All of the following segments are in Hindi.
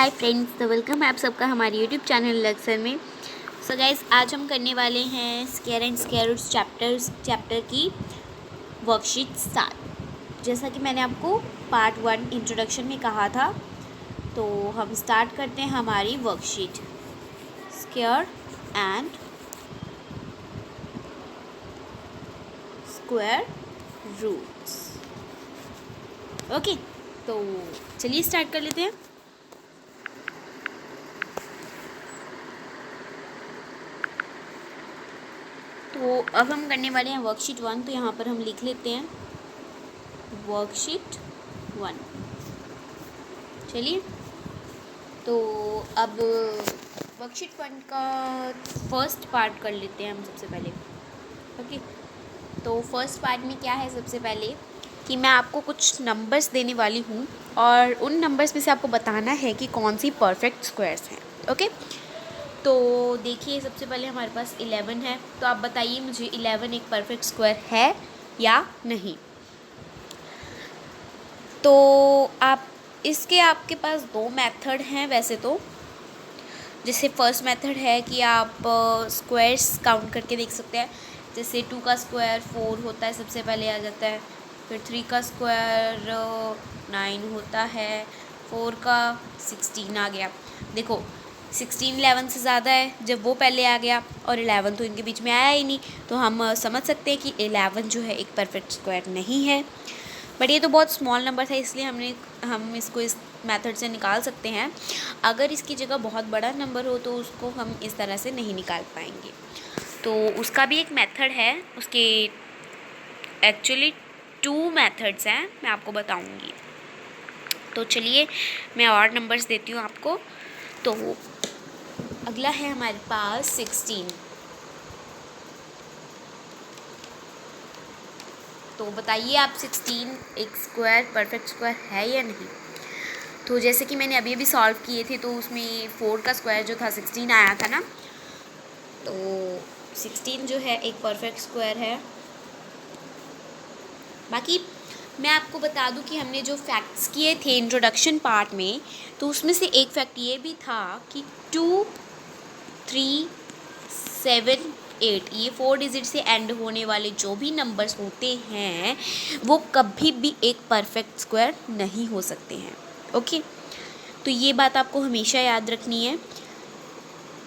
हाय फ्रेंड्स, तो वेलकम है आप सबका हमारे यूट्यूब चैनल लेक्चर में। सो गाइस, आज हम करने वाले हैं square and square roots chapter की वर्कशीट 7। जैसा कि मैंने आपको पार्ट 1 इंट्रोडक्शन में कहा था, तो हम स्टार्ट करते हैं हमारी worksheet square and square roots. Okay, तो चलिए स्टार्ट कर लेते हैं। तो अब हम करने वाले हैं वर्कशीट 1। तो यहाँ पर हम लिख लेते हैं वर्कशीट 1। चलिए, तो अब वर्कशीट 1 का फर्स्ट पार्ट कर लेते हैं हम सबसे पहले। ओके, तो फर्स्ट पार्ट में क्या है, सबसे पहले कि मैं आपको कुछ नंबर्स देने वाली हूँ और उन नंबर्स में से आपको बताना है कि कौन सी परफेक्ट स्क्वायर्स हैं। ओके, तो देखिए, सबसे पहले हमारे पास 11 है। तो आप बताइए मुझे 11 एक परफेक्ट स्क्वायर है या नहीं। तो आपके पास दो मेथड हैं वैसे तो। जैसे फर्स्ट मेथड है कि आप स्क्वायर्स काउंट करके देख सकते हैं। जैसे 2 का स्क्वायर 4 होता है, सबसे पहले आ जाता है। फिर 3 का स्क्वायर 9 होता है। 4 का 16 आ गया। देखो, 16 11 से ज़्यादा है, जब वो पहले आ गया और 11 तो इनके बीच में आया ही नहीं, तो हम समझ सकते हैं कि 11 जो है एक परफेक्ट स्क्वायर नहीं है। बट ये तो बहुत स्मॉल नंबर था, इसलिए हम इसको इस मेथड से निकाल सकते हैं। अगर इसकी जगह बहुत बड़ा नंबर हो तो उसको हम इस तरह से नहीं निकाल पाएंगे। तो उसका भी एक मेथड है, उसके एक्चुअली 2 मेथड्स हैं, मैं आपको बताऊंगी। तो चलिए, मैं और नंबर्स देती हूँ आपको। तो अगला है हमारे पास 16। तो बताइए आप, 16 एक स्क्वायर परफेक्ट स्क्वायर है या नहीं। तो जैसे कि मैंने अभी सॉल्व किए थे, तो उसमें 4 का स्क्वायर जो था 16 आया था ना। तो 16 जो है एक परफेक्ट स्क्वायर है। बाकी मैं आपको बता दूं कि हमने जो फैक्ट्स किए थे इंट्रोडक्शन पार्ट में, तो उसमें से एक फैक्ट ये भी था कि 2, 3, 7, 8 ये 4 डिजिट से एंड होने वाले जो भी नंबर्स होते हैं वो कभी भी एक परफेक्ट स्क्वायर नहीं हो सकते हैं। ओके, तो ये बात आपको हमेशा याद रखनी है।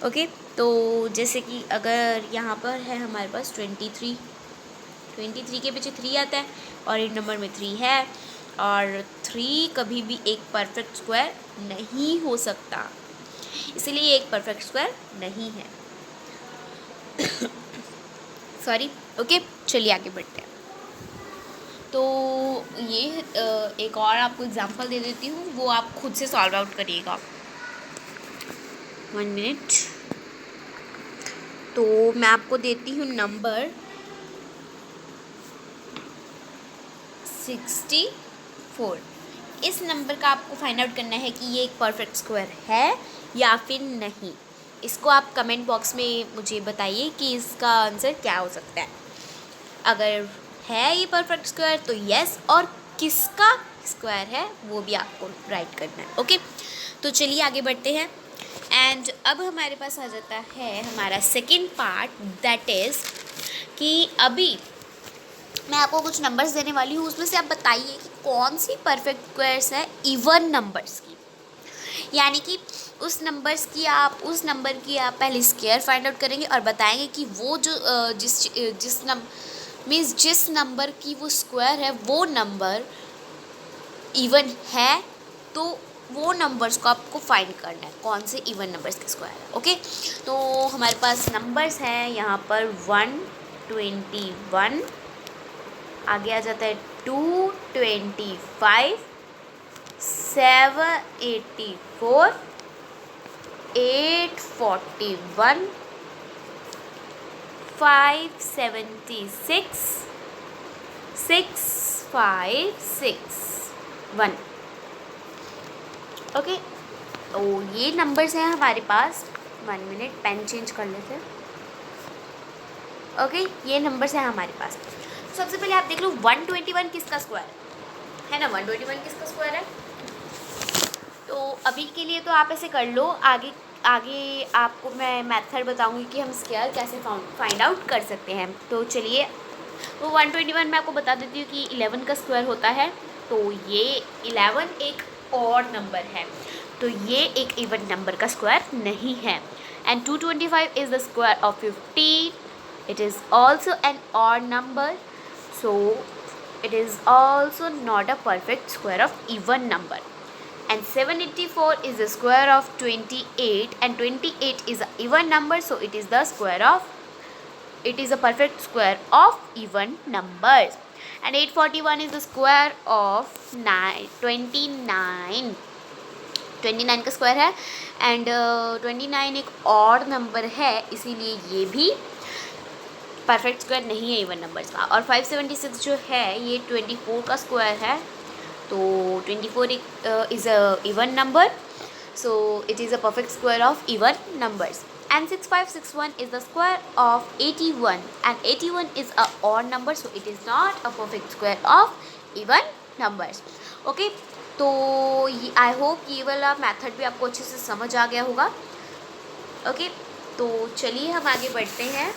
ओके, तो जैसे कि अगर यहाँ पर है हमारे पास 23 के पीछे 3 आता है और एक नंबर में 3 है, और 3 कभी भी एक परफेक्ट स्क्वायर नहीं हो सकता, इसलिए एक परफेक्ट स्क्वायर नहीं है। सॉरी। ओके, चलिए आगे बढ़ते हैं। तो ये एक और आपको एग्जांपल दे देती हूँ, वो आप खुद से सॉल्व आउट करिएगा। 1 मिनट। तो मैं आपको देती हूँ नंबर 64। इस नंबर का आपको फाइंड आउट करना है कि ये एक परफेक्ट स्क्वायर है या फिर नहीं। इसको आप कमेंट बॉक्स में मुझे बताइए कि इसका आंसर क्या हो सकता है। अगर है ये परफेक्ट स्क्वायर तो यस, और किसका स्क्वायर है वो भी आपको राइट करना है। ओके, तो चलिए आगे बढ़ते हैं। एंड अब हमारे पास आ जाता है हमारा सेकेंड पार्ट, दैट इज़ कि अभी मैं आपको कुछ नंबर्स देने वाली हूँ, उसमें से आप बताइए कि कौन सी परफेक्ट स्क्वायर्स है इवन नंबर्स की। यानी कि उस नंबर की आप पहले स्क्वायर फाइंड आउट करेंगे और बताएंगे कि वो जो जिस नंबर की वो स्क्वायर है वो नंबर इवन है, तो वो नंबर्स को आपको फाइंड करना है कौन से इवन नंबर्स के स्क्वायर है। ओके, तो हमारे पास नंबर्स हैं यहाँ पर 121, आगे आ जाता है 225, 784, 841, 576, 6561। ओके, तो ये नंबर्स हैं हमारे पास। 1 मिनट, पेन चेंज कर लेते हैं। ओके, ये नंबर्स हैं हमारे पास। सबसे पहले आप देख लो 121 किसका स्क्वायर है ना। 121 किसका स्क्वायर है? तो अभी के लिए तो आप ऐसे कर लो, आगे आगे आपको मैं मेथड बताऊंगी कि हम स्क्वायर कैसे फाइंड आउट कर सकते हैं। तो चलिए, तो 121 मैं आपको बता देती हूँ कि 11 का स्क्वायर होता है। तो ये 11 एक ऑड नंबर है, तो ये एक इवन नंबर का स्क्वायर नहीं है। And 225 is the square of 15, it is also an odd number, so it is also not a perfect square of even number. And 784 is the square of 28, and 28 is an even number, so it is a perfect square of even numbers. And 841 is the square of 29 का स्क्वायर है। एंड 29 एक ऑड नंबर है, इसीलिए ये भी परफेक्ट स्क्वायर नहीं है इवन नंबर्स का। और 576 जो है ये 24 का स्क्वायर है, तो 24 is a even number, so it is a perfect square of even numbers. And 6561 is the square of 81, and 81 is a odd number, so it is not a perfect square of even numbers. Okay, तो आई होप ये वाला मेथड भी आपको अच्छे से समझ आ गया होगा। ओके, तो चलिए हम आगे बढ़ते हैं।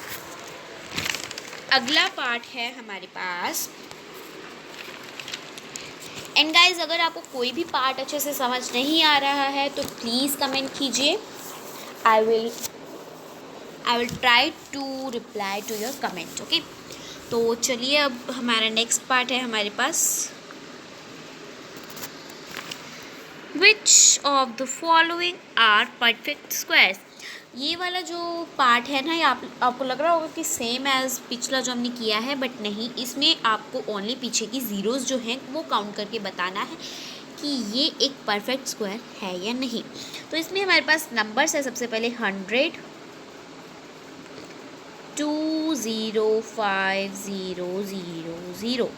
अगला पार्ट है हमारे पास। एंड गाइज, अगर आपको कोई भी पार्ट अच्छे से समझ नहीं आ रहा है तो प्लीज़ कमेंट कीजिए, I will try to reply to your comment. Okay, तो चलिए अब हमारा नेक्स्ट पार्ट है हमारे पास, which of the following are perfect squares. ये वाला जो पार्ट है ना, ये आपको लग रहा होगा कि सेम एज पिछला जो हमने किया है, बट नहीं, इसमें आपको ओनली पीछे की ज़ीरोज़ जो हैं वो काउंट करके बताना है कि ये एक परफेक्ट स्क्वायर है या नहीं। तो इसमें हमारे पास नंबर्स है, सबसे पहले 100, 2 0 5 0 0 0,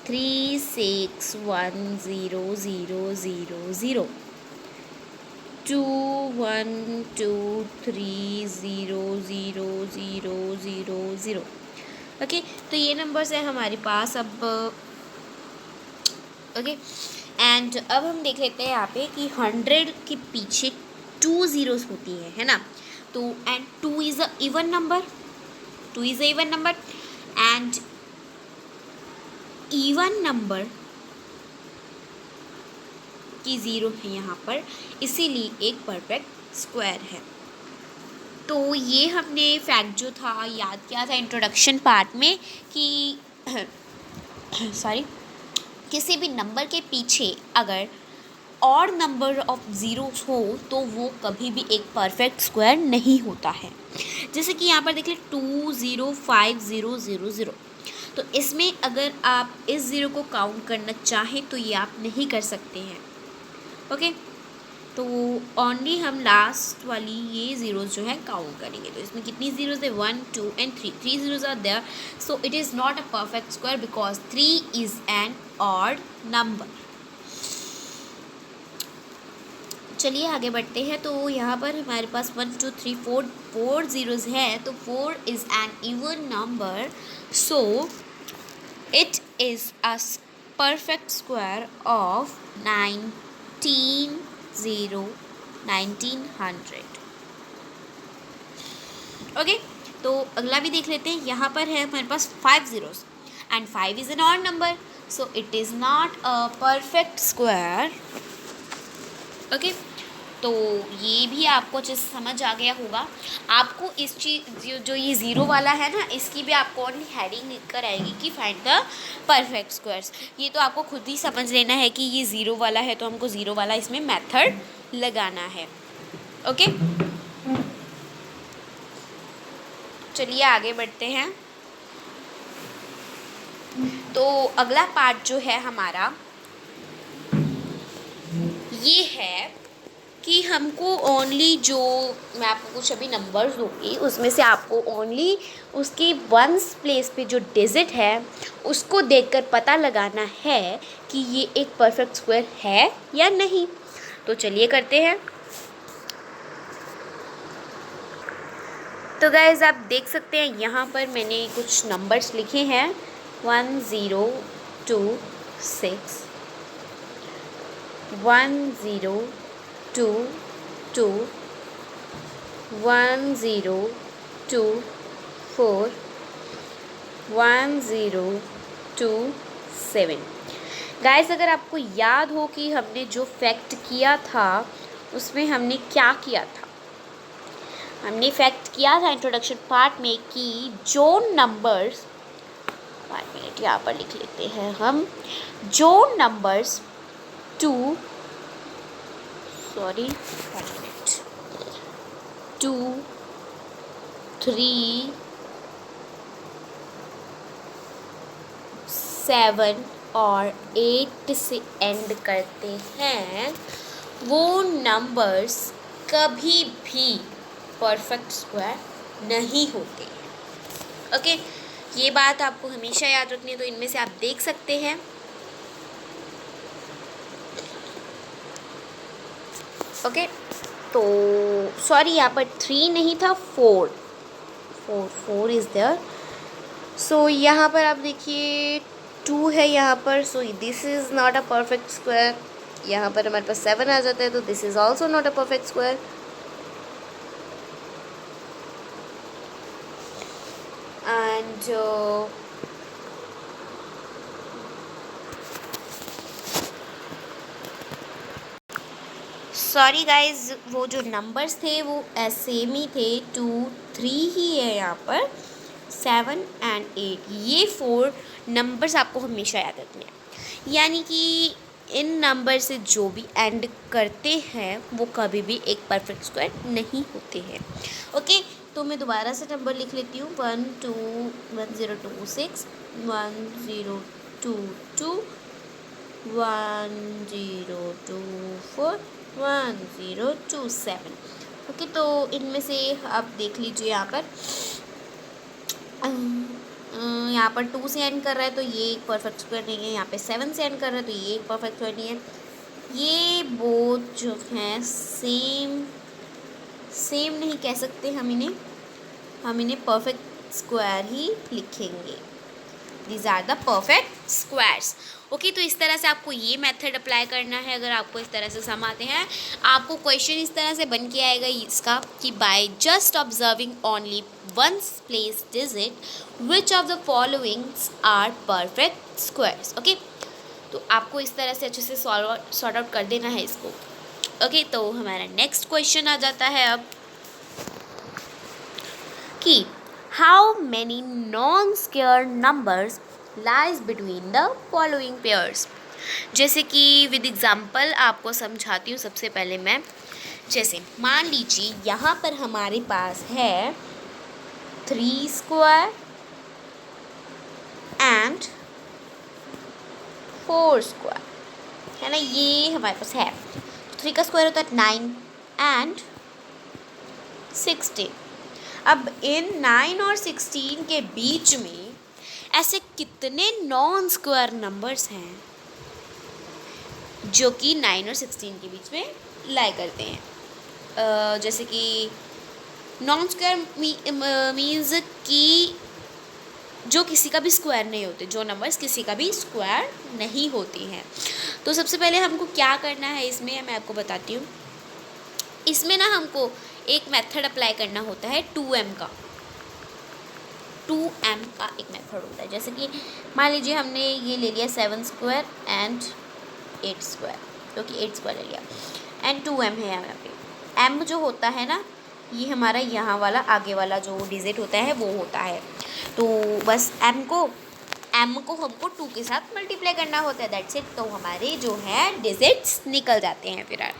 3 6 1 0 0 0 0, 2 1 2 3 0 0 0 0 0। ओके, तो ये नंबर्स है हमारे पास अब। ओके, एंड अब हम देख लेते हैं यहाँ पे कि 100 के पीछे 2 ज़ीरोज़ होती है ना। तो and 2 is a even number, 2 is a even number, and even number की ज़ीरो है यहाँ पर, इसीलिए एक परफेक्ट स्क्वायर है। तो ये हमने फैक्ट जो था याद किया था इंट्रोडक्शन पार्ट में कि सॉरी, किसी भी नंबर के पीछे अगर ऑड नंबर ऑफ ज़ीरोस हो तो वो कभी भी एक परफेक्ट स्क्वायर नहीं होता है। जैसे कि यहाँ पर देख लें 2 0 5 0 0 0, तो इसमें अगर आप इस ज़ीरो को काउंट करना चाहें तो ये आप नहीं कर सकते हैं। ओके, तो ओनली हम लास्ट वाली ये ज़ीरोज़ जो है काउंट करेंगे। तो इसमें कितनी ज़ीरोज़ है, 1 2 and 3 zeros are there, so it is not a perfect square because 3 is an odd number. चलिए आगे बढ़ते हैं। तो यहाँ पर हमारे पास 1 2 3 4 ज़ीरोज़ है, तो 4 is an even number, so it is a perfect square of 1900। Okay, तो अगला भी देख लेते हैं। यहाँ पर है हमारे पास 5 zeros, and 5 is an odd number, so it is not a perfect square. Okay, तो ये भी आपको अच्छे से समझ आ गया होगा। आपको इस चीज़ जो ये ज़ीरो वाला है ना, इसकी भी आपको ओनली हेडिंग लिख कर आएगी कि फाइंड द परफेक्ट स्क्वायर्स। ये तो आपको खुद ही समझ लेना है कि ये ज़ीरो वाला है, तो हमको ज़ीरो वाला इसमें मेथड लगाना है। ओके, चलिए आगे बढ़ते हैं। तो अगला पार्ट जो है हमारा ये है कि हमको ओनली, जो मैं आपको कुछ अभी नंबर्स दूँगी उसमें से आपको ओनली उसकी वंस प्लेस पे जो डिजिट है उसको देखकर पता लगाना है कि ये एक परफेक्ट स्क्वायर है या नहीं। तो चलिए करते हैं। तो गाइज़, आप देख सकते हैं यहाँ पर मैंने कुछ नंबर्स लिखे हैं, 1 0 2 6 1022 1024 1027। गाइस अगर आपको याद हो कि हमने जो फैक्ट किया था उसमें हमने क्या किया था, हमने फैक्ट किया था इंट्रोडक्शन पार्ट में कि जो नंबर्स, 1 मिनट यहाँ पर लिख लेते हैं हम, जो नंबर्स 2 3 7 और 8 से एंड करते हैं वो नंबर्स कभी भी परफेक्ट स्क्वायर नहीं होते। ओके, ये बात आपको हमेशा याद रखनी है। तो इनमें से आप देख सकते हैं, ओके, तो सॉरी यहाँ पर 3 नहीं था, 4 इज़ देयर। सो यहाँ पर आप देखिए 2 है यहाँ पर, so this is not a perfect square. यहाँ पर हमारे पास 7 आ जाता है, तो this is also not a perfect square. And sorry guys, वो जो नंबर्स थे वो सेम ही थे, 2 3 ही है यहाँ पर, 7 एंड 8, ये 4 नंबर्स आपको हमेशा याद रखने हैं। यानी कि इन नंबर से जो भी एंड करते हैं वो कभी भी एक परफेक्ट स्क्वायर नहीं होते हैं। ओके, तो मैं दोबारा से नंबर लिख लेती हूँ, 1026 1022 1024 1027। ओके, तो इनमें से आप देख लीजिए यहाँ पर 2 से एंड कर रहा है तो ये एक परफेक्ट स्क्वायर नहीं है, यहाँ पे 7 से एंड कर रहा है तो ये एक परफेक्ट स्क्वायर नहीं है। ये बोथ जो हैं सेम नहीं कह सकते, हम इन्हें परफेक्ट स्क्वायर ही लिखेंगे। These are the perfect squares. Okay, तो इस तरह से आपको ये मेथड अप्लाई करना है। अगर आपको इस तरह से सम आते हैं, आपको क्वेश्चन इस तरह से बन के आएगा इसका कि by just observing only ones place digit which of the followings are perfect squares. Okay, तो आपको इस तरह से अच्छे से सॉर्ट आउट कर देना है इसको। ओके, तो हमारा नेक्स्ट क्वेश्चन आ जाता है अब कि how many non-square numbers lies between the following pairs। जैसे कि विद एग्जाम्पल आपको समझाती हूँ सबसे पहले मैं। जैसे मान लीजिए यहाँ पर हमारे पास है 3 स्क्वायर एंड 4 स्क्वायर, है ना, ये हमारे पास है। 3 का स्क्वायर होता है 9 एंड 16। अब इन 9 और 16 के बीच में ऐसे कितने नॉन स्क्वायर नंबर्स हैं जो कि 9 और 16 के बीच में लाई करते हैं। जैसे कि नॉन स्क्वायर मीन्स कि जो किसी का भी स्क्वायर नहीं होते, जो नंबर्स किसी का भी स्क्वायर नहीं होती हैं। तो सबसे पहले हमको क्या करना है इसमें, मैं आपको बताती हूँ। इसमें ना हमको एक मेथड अप्लाई करना होता है 2m का एक मेथड होता है। जैसे कि मान लीजिए हमने ये ले लिया 7 स्क्वायर एंड 8 स्क्वायर, क्योंकि 8 स्क्वायर ले लिया, एंड 2m है यहाँ पे। m जो होता है ना, ये हमारा यहाँ वाला आगे वाला जो डिजिट होता है वो होता है। तो बस m को हमको 2 के साथ मल्टीप्लाई करना होता है, दैट्स इट। तो हमारे जो है डिजिट्स निकल जाते हैं फिर।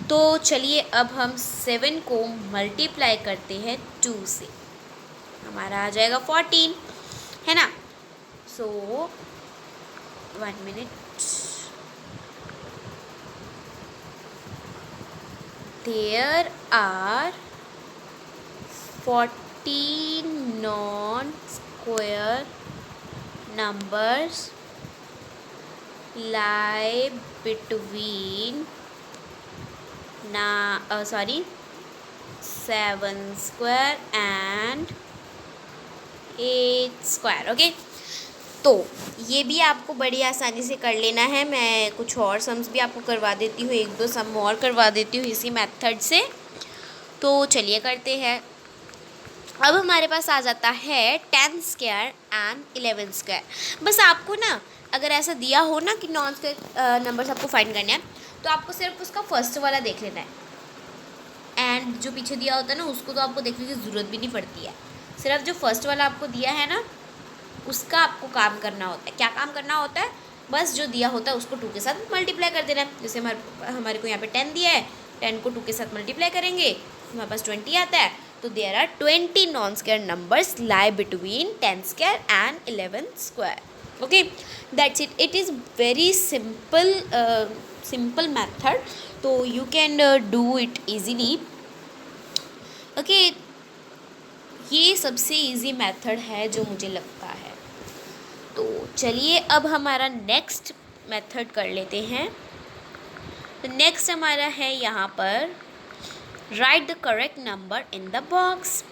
तो चलिए अब हम 7 को मल्टीप्लाई करते हैं 2 से, हमारा आ जाएगा 14, है ना। So 1 minute, there are 14 non square numbers lie between 7 square and 8 square. Okay, तो ये भी आपको बड़ी आसानी से कर लेना है। मैं कुछ और सम्स भी आपको करवा देती हूँ, 1-2 सम और करवा देती हूँ इसी मेथड से। तो चलिए करते हैं। अब हमारे पास आ जाता है 10 स्क्वायर एंड 11 स्क्वायर। बस आपको ना अगर ऐसा दिया हो ना कि नॉन स्क्वायर नंबर्स आपको फाइंड करने हैं, तो आपको सिर्फ उसका फर्स्ट वाला देख लेना है, एंड जो पीछे दिया होता है ना उसको तो आपको देखने की ज़रूरत भी नहीं पड़ती है। सिर्फ जो फर्स्ट वाला आपको दिया है ना उसका आपको काम करना होता है। क्या काम करना होता है? बस जो दिया होता है उसको 2 के साथ मल्टीप्लाई कर देना है। जैसे हमारे को यहाँ पे 10 दिया है, 10 को 2 के साथ मल्टीप्लाई करेंगे हमारे पास 20 आता है। तो there are 20 non square numbers lie between 10 square and 11 square. Okay, that's it. It is very simple method, तो you can do it easily. Okay, ये सबसे इजी मेथड है जो मुझे लगता है। तो चलिए अब हमारा नेक्स्ट मेथड कर लेते हैं। तो नेक्स्ट हमारा है यहाँ पर right the correct number in the box.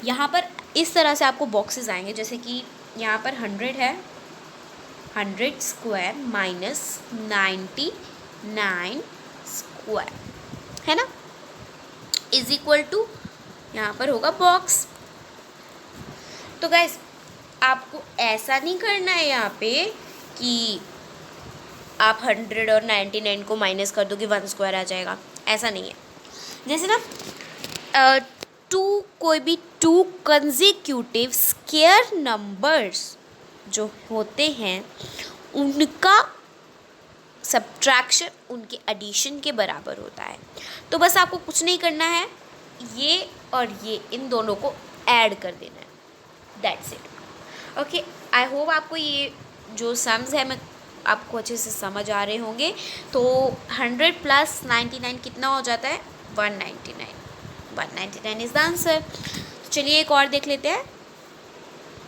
यहाँ पर इस तरह से आपको बॉक्सेस आएंगे, जैसे कि यहाँ पर 100 है, 100 स्क्वायर माइनस 99 स्क्वायर है ना, इज इक्वल टू यहाँ पर होगा बॉक्स। तो गाइस आपको ऐसा नहीं करना है यहाँ पे कि आप 100 और 99 को माइनस कर दो कि 1 स्क्वायर आ जाएगा, ऐसा नहीं है। जैसे ना कोई भी 2 कंसेक्यूटिव स्क्वायर नंबर्स जो होते हैं उनका सब्ट्रैक्शन उनके एडिशन के बराबर होता है। तो बस आपको कुछ नहीं करना है, ये और ये इन दोनों को ऐड कर देना है, that's it. Okay, I hope आपको ये जो सम्स है मैं आपको अच्छे से समझ आ रहे होंगे। तो 100 प्लस 99 कितना हो जाता है? 199। 199 इज़ द आंसर। चलिए एक और देख लेते हैं।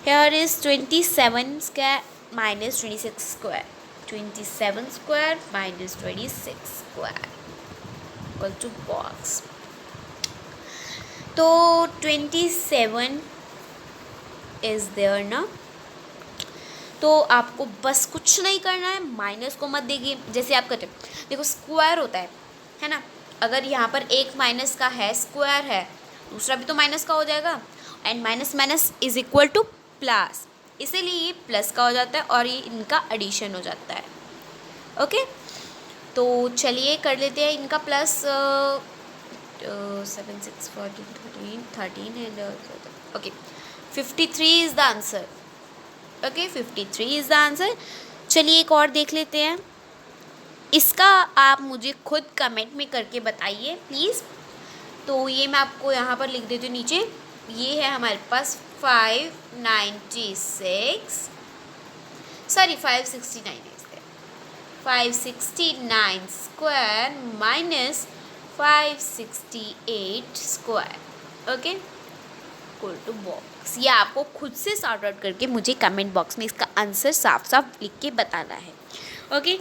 Here is 27 square minus 26 square. 27 square minus 26 square equal to box. तो 27 इज़ देयर ना, तो आपको बस कुछ नहीं करना है, माइनस को मत देगी। जैसे आप करते देखो स्क्वायर होता है ना, अगर यहाँ पर एक माइनस का है, स्क्वायर है, दूसरा भी तो माइनस का हो जाएगा, and minus minus is equal two plus, इसीलिए ये प्लस का हो जाता है और ये इनका एडिशन हो जाता है। ओके, तो चलिए कर लेते हैं इनका plus. 7 6 14 13 and okay 53 is the answer. Okay 53 is the answer. चलिए एक और देख लेते हैं। इसका आप मुझे खुद कमेंट में करके बताइए प्लीज़। तो ये मैं आपको यहाँ पर लिख देती हूँ नीचे। ये है हमारे पास 569 है, 569 square minus 568 square. Okay equal to box. ये आपको खुद से सॉर्ट आउट करके मुझे कमेंट बॉक्स में इसका आंसर साफ साफ लिख के बताना है। ओके,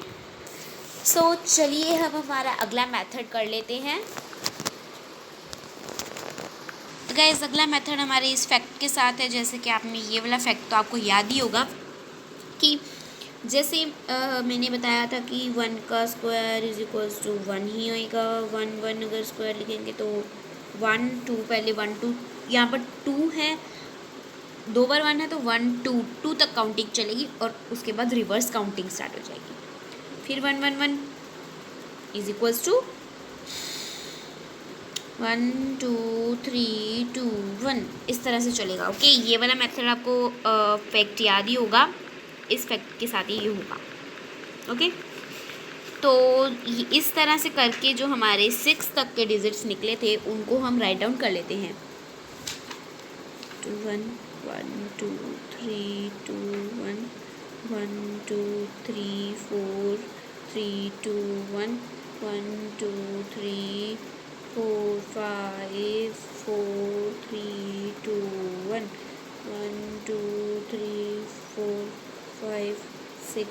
सो चलिए हम हमारा अगला मेथड कर लेते हैं। तो गाइस अगला मेथड हमारे इस फैक्ट के साथ है। जैसे कि आपने ये वाला फैक्ट तो आपको याद ही होगा कि जैसे मैंने बताया था कि 1 का स्क्वायर इज इक्वल्स टू 1 ही होएगा। 1 अगर स्क्वायर लिखेंगे तो 1 2, पहले 1 2, यहाँ पर 2 है, 2 बार 1 है तो 1 2 2 तक काउंटिंग चलेगी और उसके बाद रिवर्स काउंटिंग स्टार्ट हो जाएगी। फिर 1 1 1 इज इक्वल्स टू 1 2 3 2 1, इस तरह से चलेगा। ओके, ये वाला मेथड आपको फैक्ट याद ही होगा, इस फैक्ट के साथ ही ये होगा। ओके, तो इस तरह से करके जो हमारे 6 तक के डिजिट्स निकले थे उनको हम राइट डाउन कर लेते हैं। 2 1 1 2 3 2 1 1 2 3 4 3 2 1 1 2 3 4 5 4 3 2 1 1 2 3 4 5 6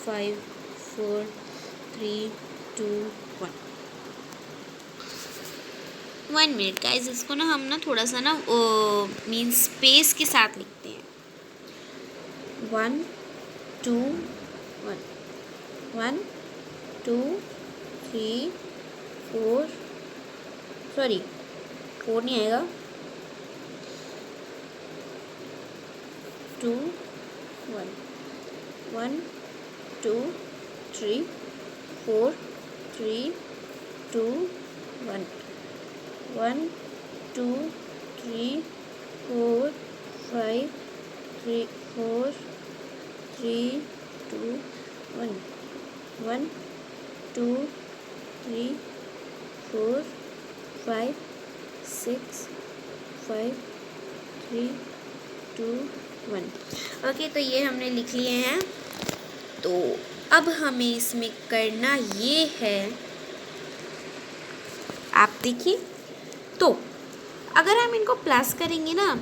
5 4 3 2 1। 1 मिनट गाइस, इसको ना हम थोड़ा सा मीन स्पेस के साथ लिखते हैं। 1 2 1 1 2 3 4 सॉरी 4 नहीं आएगा 2 1 1 2 3 4 3 2 1 1 2 3 4 5 3 4 3 2 1 1 2 3 4 5 6 5 3 2 1। ओके, तो ये हमने लिख लिए हैं। तो अब हमें इसमें करना ये है, आप देखिए, तो अगर हम इनको प्लस करेंगे ना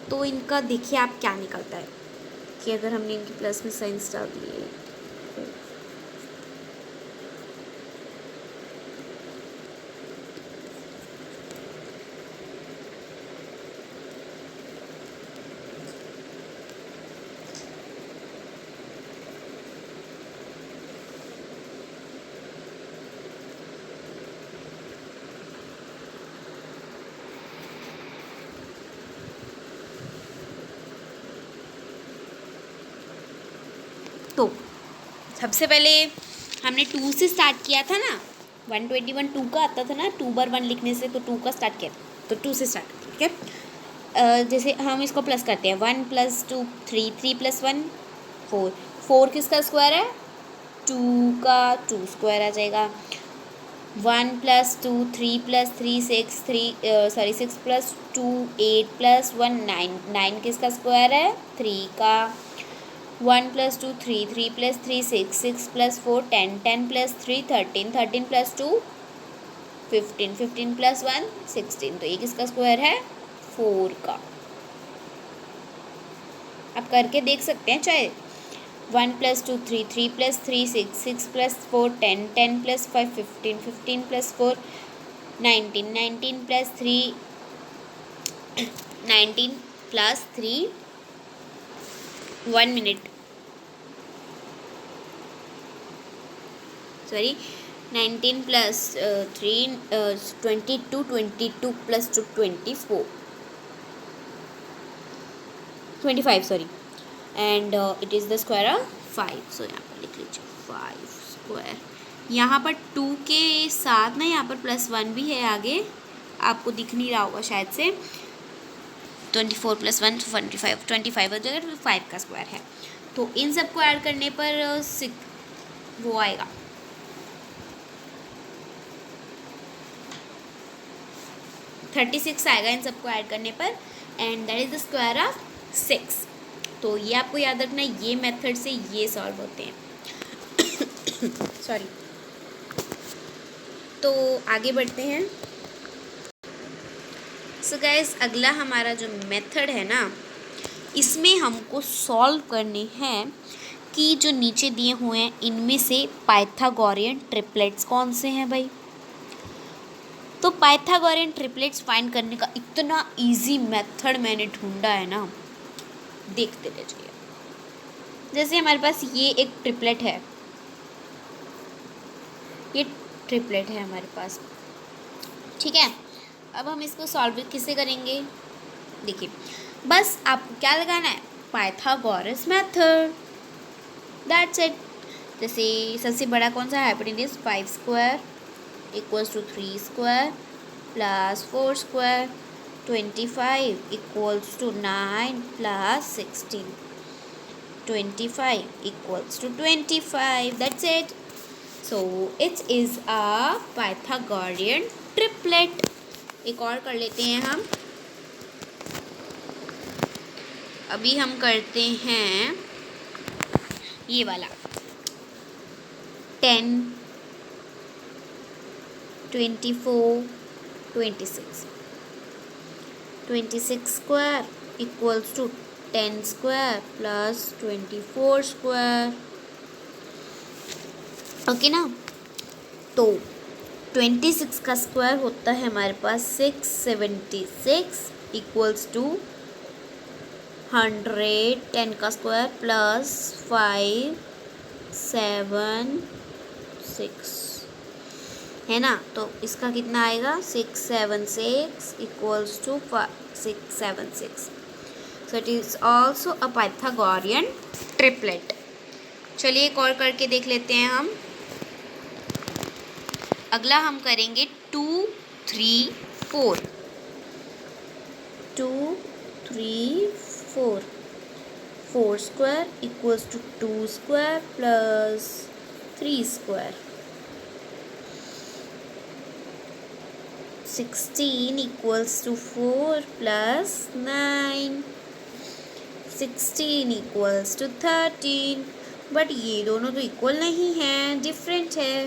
तो इनका देखिए आप क्या निकलता है कि अगर हमने इनके प्लस में साइंस डाल दिए तो सबसे पहले हमने 2 से स्टार्ट किया था ना, 121 2 का आता था ना, 2/1 लिखने से, तो 2 का स्टार्ट किया तो 2 से स्टार्ट, ठीक है। जैसे हम इसको प्लस करते हैं, 1 + 2 3 3 + 1 4 4 किसका स्क्वायर है, 2 का 2 स्क्वायर आ जाएगा। 1 + 2 3 + 3 6 6 + 2 8 + 1 9 9 किसका स्क्वायर है, 3 का। 1 + 2 3 3 + 3 6 6 + 4 10 10 + 3 13 13 + 2 15 15 + 1 16, तो ये किसका स्क्वायर है, 4 का। आप करके देख सकते हैं चाहे। 1 + 2 3 3 + 3 6 6 + 4 10 10 + 5 15 15 + 4 19 19 + 3 19 + 3 1 minute, sorry 19 + 3 22 22 + 2 24 25 sorry, and it is the square of 5। सो यहाँ पर लिख लीजिए 5 स्क्वायर। यहाँ पर 2 के साथ ना यहाँ पर +1 भी है आगे, आपको दिख नहीं रहा होगा शायद से। 24 + 1 25 25 हो जाएगा, तो 5 का स्क्वायर है। तो इन सबको ऐड करने पर वो आएगा 36 आएगा इन सबको ऐड करने पर, and that is the square of 6। तो ये आपको याद रखना है, ये मेथड से ये सॉल्व होते हैं। सॉरी। तो आगे बढ़ते हैं। सो गाइस, अगला हमारा जो मेथड है ना, इसमें हमको सॉल्व करने हैं कि जो नीचे दिए हुए हैं इनमें से पाइथागोरियन ट्रिपलेट्स कौन से हैं भाई। तो पाइथागोरियन ट्रिपलेट्स फाइंड करने का इतना इजी मेथड मैंने ढूंढा है ना, देखते रहिए। जैसे हमारे पास ये एक ट्रिपलेट है, ये ट्रिपलेट है हमारे पास, ठीक है। अब हम इसको सॉल्व किससे करेंगे, देखिए बस आपको क्या लगाना है, पाइथागोरस मेथड, दैट्स इट। जैसे सबसे बड़ा कौन सा है, hypotenuse 5 square = 3 square + 4 square 25 = 9 + 16 25 = 25, that's it. So it is a Pythagorean triplet। एक और कर लेते हैं हम। अभी हम करते हैं ये वाला 10 24 26 26 स्क्वायर = 10 स्क्वायर + 24 स्क्वायर, ओके ना। तो 26 का स्क्वायर होता है हमारे पास 676 = 100 10 का स्क्वायर प्लस 5 7 6 है ना। तो इसका कितना आएगा 676 equals to 676। So it is also a Pythagorean triplet. चलिए एक और करके देख लेते हैं हम। अगला हम करेंगे 2 3 4। 2 3 4 4 square equals to 2 square plus 3 square. 16 equals to 4 plus 9। 16 equals to 13। But ये दोनों तो इक्वल नहीं हैं, डिफरेंट है।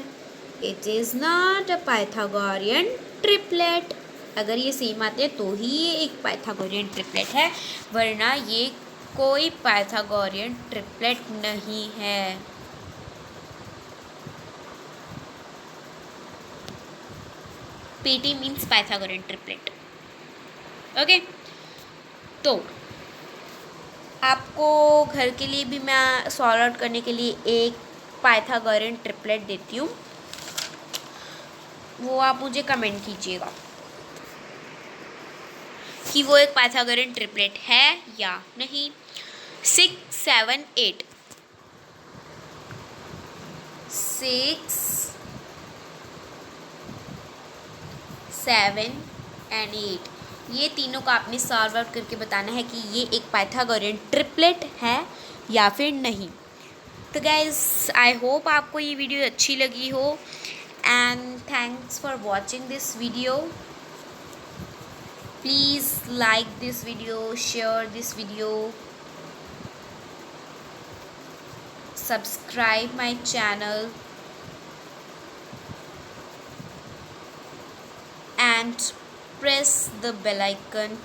It is not a Pythagorean triplet. अगर ये सेम आते हैं तो ही ये एक पाइथागोरियन ट्रिपलेट है, वरना ये कोई पाइथागोरियन ट्रिपलेट नहीं है। PT means Pythagorean triplet. Okay, तो आपको घर के लिए भी मैं सॉल्व आउट करने के लिए एक पाइथागोरियन ट्रिपलेट देती हूँ, वो आप मुझे कमेंट कीजिएगा कि वो एक पाइथागोरियन ट्रिपलेट है या नहीं। 6 7 8 6 7 एंड 8, ये तीनों का आपने सॉल्व आउट करके बताना है कि ये एक पाइथागोरियन ट्रिपलेट है या फिर नहीं। तो गाइज आई होप आपको ये वीडियो अच्छी लगी हो, and thanks for watching this video. Please like this video, share this video, subscribe my channel and press the bell icon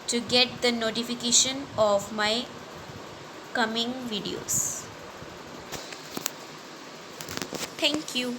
to get the notification of my coming videos. Thank you.